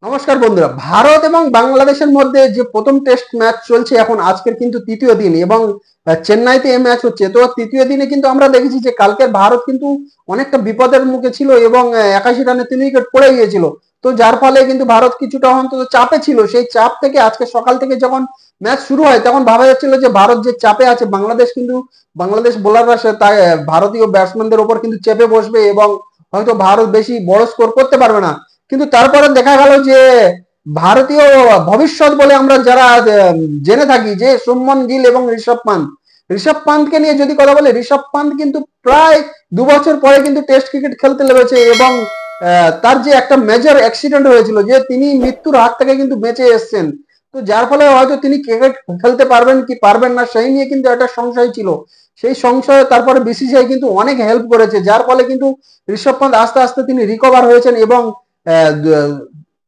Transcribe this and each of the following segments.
নমস্কার বন্ধুরা, ভারত এবং বাংলাদেশের মধ্যে যে প্রথম টেস্ট ম্যাচ চলছে এখন, আজকের কিন্তু তৃতীয় দিন এবং চেন্নাইতে এই ম্যাচ হচ্ছে। তো তৃতীয় দিনে কিন্তু আমরা দেখেছি যে কালকে ভারত কিন্তু অনেকটা বিপদের মুখে ছিল এবং 81 রানে 3 উইকেট পড়ে গিয়েছিল। তো যার ফলে কিন্তু ভারত কিছুটা অন্তত চাপে ছিল। সেই চাপ থেকে আজকে সকাল থেকে যখন ম্যাচ শুরু হয় তখন ভাবা যাচ্ছিল যে ভারত যে চাপে আছে, বাংলাদেশ বোলাররা তাই ভারতীয় ব্যাটসম্যানদের ওপর কিন্তু চেপে বসবে এবং হয়তো ভারত বেশি বড় স্কোর করতে পারবে না। কিন্তু তারপরে দেখা গেল যে ভারতীয় ভবিষ্যৎ বলে আমরা যারা জেনে থাকি যে শুভমন গিল এবং ঋষভ পান্তকে নিয়ে যদি কথা বলি, ঋষভ পান্ত কিন্তু প্রায় 2 বছর পরে কিন্তু টেস্ট ক্রিকেট খেলতে লেগেছে এবং তার যে একটা মেজর অ্যাক্সিডেন্ট হয়েছিল, যে তিনি মৃত্যুর হাত থেকে কিন্তু বেঁচে এসছেন। তো যার ফলে হয়তো তিনি ক্রিকেট খেলতে পারবেন কি পারবেন না সেই নিয়ে কিন্তু একটা সংশয় ছিল। সেই সংশয়ে তারপরে বিসিসিআই কিন্তু অনেক হেল্প করেছে, যার ফলে কিন্তু ঋষভ পান্ত আস্তে আস্তে তিনি রিকভার হয়েছেন এবং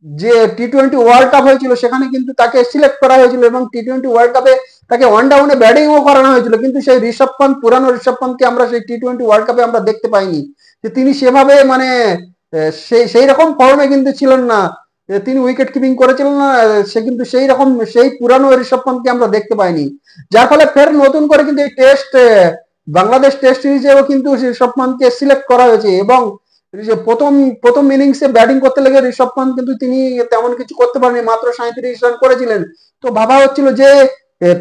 যে টি-20 ওয়ার্ল্ড কাপ হয়েছিল সেখানে কিন্তু তাকে সিলেক্ট করা হয়েছিল এবং টি-20 ওয়ার্ল্ড কাপে তাকে ওয়ান ডাউনে ব্যাটিংও করানো হয়েছিল। কিন্তু সেই পুরানো ঋষভ পান্তকে আমরা সেই টি-20 ওয়ার্ল্ড কাপে আমরা দেখতে পাইনি, যে তিনি সেভাবে মানে সেই রকম ফর্মে কিন্তু ছিলেন না। তিনি উইকেট কিপিং করেছিলেন না, সে কিন্তু সেই রকম সেই পুরানো ঋষভ পান্তকে আমরা দেখতে পাইনি। যার ফলে ফের নতুন করে কিন্তু এই বাংলাদেশ টেস্ট সিরিজেও কিন্তু ঋষভ পান্তকে সিলেক্ট করা হয়েছে এবং প্রথম প্রথম ইনিংসে ব্যাটিং করতে লেগে ঋষভ পান্ত কিন্তু তিনি তেমন কিছু করতে পারেনি, মাত্র 37 রান করেছিলেন। তো ভাবা হচ্ছিল যে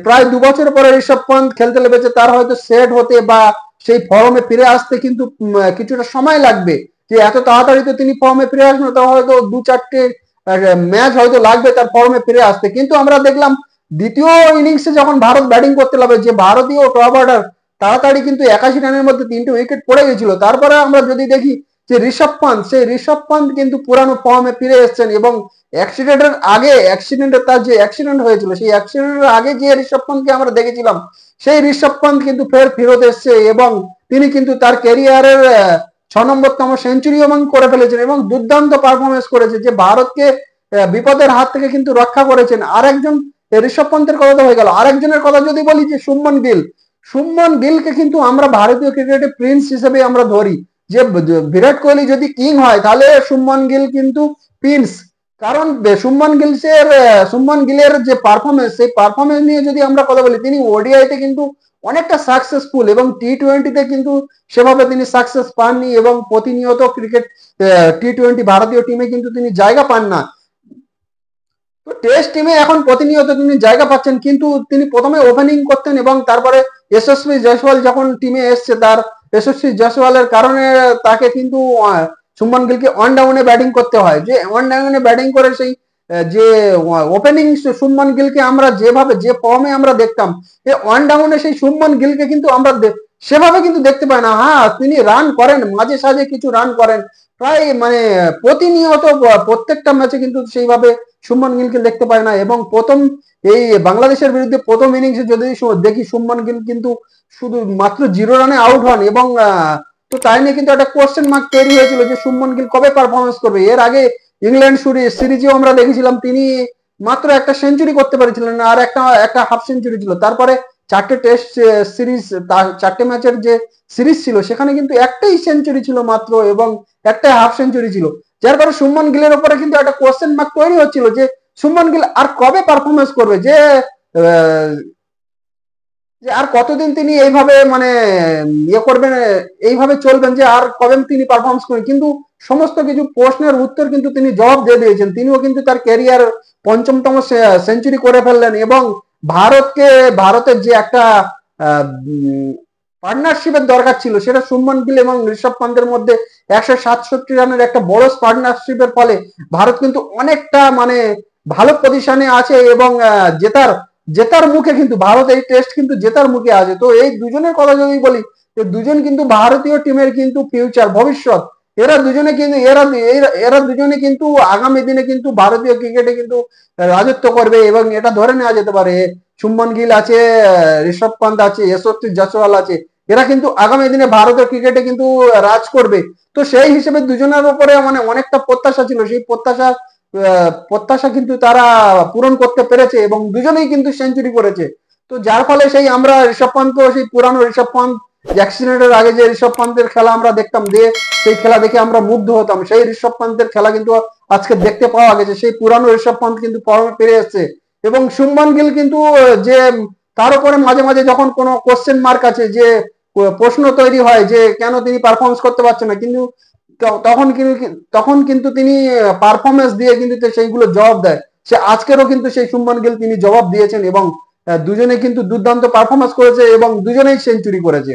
প্রায় 2 বছর পরে ঋষভ পান্ত খেলতে লেগেছে, তার হয়তো সেট হতে বা সেই ফর্মে ফিরে আসতে কিন্তু কিছুটা সময় লাগবে। যে এত তাড়াতাড়ি তো তিনি ফর্মে ফিরে আসবেন, তো হয়তো 2-4টে ম্যাচ হয়তো লাগবে তার ফর্মে ফিরে আসতে। কিন্তু আমরা দেখলাম দ্বিতীয় ইনিংসে যখন ভারত ব্যাটিং করতে লাগবে, যে ভারতীয় টপ অর্ডার তাড়াতাড়ি কিন্তু 81 রানের মধ্যে 3টে উইকেট পড়ে গেছিল। তারপরে আমরা যদি দেখি যে ঋষভ পান্ত কিন্তু পুরানো ফর্মে ফিরে এসেছেন এবং তার যে অ্যাক্সিডেন্ট হয়েছিল সেই অ্যাক্সিডেন্টের আগে যে ঋষভ পান্তকে আমরা দেখেছিলাম, সেই ঋষভ পান্ত কিন্তু ফেরত এসছে এবং তিনি কিন্তু তার ক্যারিয়ারের 6 নম্বরতম সেঞ্চুরি এবং করে ফেলেছেন এবং দুর্দান্ত পারফরমেন্স করেছে, যে ভারতকে বিপদের হাত থেকে কিন্তু রক্ষা করেছেন। আরেকজন ঋষভ পান্তের কথা তো হয়ে গেল, আরেকজনের কথা যদি বলি যে শুভমন গিলকে কিন্তু আমরা ভারতীয় ক্রিকেটে প্রিন্স হিসেবে আমরা ধরি। যে বিরাট কোহলি যদি কিং হয় তাহলে শুভমন গিল কিন্তু প্রিন্স। কারণ শুভমন গিলের যে পারফরমেন্স, সেই পারফরমেন্স নিয়ে যদি আমরা কথা বলি, তিনি ওডিআইতে কিন্তু অনেকটা সাকসেসফুল এবং টি-20তে কিন্তু সেভাবে তিনি সাকসেস পাননি এবং প্রতিনিয়ত টি-20 ভারতীয় টিমে কিন্তু তিনি জায়গা পান না। তো টেস্ট টিমে এখন প্রতিনিয়ত তিনি জায়গা পাচ্ছেন, কিন্তু তিনি প্রথমে ওপেনিং করতেন এবং তারপরে যশস্বী জয়সওয়াল যখন টিমে এসছে, তার যশস্বী জয়সওয়ালের কারণে তাকে কিন্তু শুভমন গিলকে অন ডাউনে ব্যাটিং করতে হয়। যে অন ডাউনে ব্যাটিং করে সেই যে ওপেনিং শুভমন গিলকে আমরা যে ফর্মে আমরা দেখতাম, এই অন ডাউনে সেই শুভমন গিলকে কিন্তু আমরা সেভাবে কিন্তু দেখতে পাই না। হ্যাঁ, তিনি রান করেন, মাঝে সাঝে কিছু রান করেন, প্রায় মানে প্রতিনিয়ত প্রত্যেকটা ম্যাচে কিন্তু সেইভাবে শুভমন গিলকে দেখতে পায় না। এবং এই বাংলাদেশের বিরুদ্ধে প্রথম ইনিংসে যদি দেখি, শুভমন গিল কিন্তু শুধু মাত্র 0 রানে আউট হন এবং তো তাই নিয়ে কিন্তু একটা কোশ্চেন মার্ক তৈরি হয়েছিল যে শুভমন গিল কবে পারফরমেন্স করবে। এর আগে ইংল্যান্ড সিরিজেও আমরা দেখেছিলাম তিনি মাত্র একটা সেঞ্চুরি করতে পেরেছিলেন, আর একটা হাফ সেঞ্চুরি ছিল। তারপরে 4টে টেস্ট সিরিজ, 4টে ম্যাচের যে সিরিজ ছিল সেখানে কিন্তু একটাই সেঞ্চুরি ছিল মাত্র এবং একটা হাফ সেঞ্চুরি ছিল। যার কারণে শুভমন গিলের উপরে কিন্তু একটা কোশ্চেন মার্ক তৈরি হচ্ছিল যে শুভমন গিল আর কবে পারফরমেন্স করবে, যে আর কতদিন তিনি এইভাবে মানে করবেন, এইভাবে চলবেন, যে আর কবে তিনি পারফরমেন্স করবেন। কিন্তু সমস্ত কিছু প্রশ্নের উত্তর কিন্তু তিনি জবাব দিয়ে দিয়েছেন। তিনিও কিন্তু তার ক্যারিয়ার 5ম সেঞ্চুরি করে ফেললেন এবং ভারতের যে একটা পার্টনারশিপের দরকার ছিল, সেটা শুভমন গিল এবং ঋষভ পান্তের মধ্যে 167 রানের একটা বড় পার্টনারশিপের ফলে ভারত কিন্তু অনেকটা মানে ভালো পজিশনে আছে এবং জেতার মুখে কিন্তু ভারত এই টেস্ট কিন্তু জেতার মুখে আছে। তো এই দুজনের কথা যদি বলি, দুজন কিন্তু ভারতীয় টিমের কিন্তু ফিউচার, ভবিষ্যৎ। এরা দুজনে কিন্তু আগামী দিনে কিন্তু ভারতীয় ক্রিকেটে কিন্তু রাজত্ব করবে এবং এটা ধরে নেওয়া যেতে পারে। শুভমন গিল আছে, ঋষভ পান্ত আছে, যশস্বী জয়সওয়াল আছে, এরা কিন্তু আগামী দিনে ভারতের ক্রিকেটে কিন্তু রাজ করবে। তো সেই হিসেবে দুজনের উপরে মানে অনেকটা প্রত্যাশা ছিল, সেই প্রত্যাশা কিন্তু তারা পূরণ করতে পেরেছে এবং দুজনেই কিন্তু সেঞ্চুরি করেছে। তো যার ফলে সেই আমরা ঋষভ পান্ত, সেই পুরানো ঋষভ পান্ত অ্যাক্সিডেন্টের আগে যে ঋষভ পান্তের খেলা আমরা দেখতাম, যে সেই খেলা দেখে আমরা মুগ্ধ হতাম, সেই ঋষভ পান্তের খেলা কিন্তু আজকে দেখতে পাওয়া গেছে। সেই পুরানো ঋষভ পান্ত কিন্তু ফিরে এসেছে। এবং শুভমান গিল কিন্তু যে তার উপরে মাঝে মাঝে যখন কোনো কোশ্চেন মার্ক আছে, যে প্রশ্ন তৈরি হয় যে কেন তিনি পারফরমেন্স করতে পারছেন না, কিন্তু তখন কিন্তু তিনি পারফরমেন্স দিয়ে কিন্তু সেইগুলো জবাব দেয়। সে আজকেরও কিন্তু সেই শুভমান গিল তিনি জবাব দিয়েছেন এবং দুজনে কিন্তু দুর্দান্ত পারফরমেন্স করেছে এবং দুজনেই সেঞ্চুরি করেছে।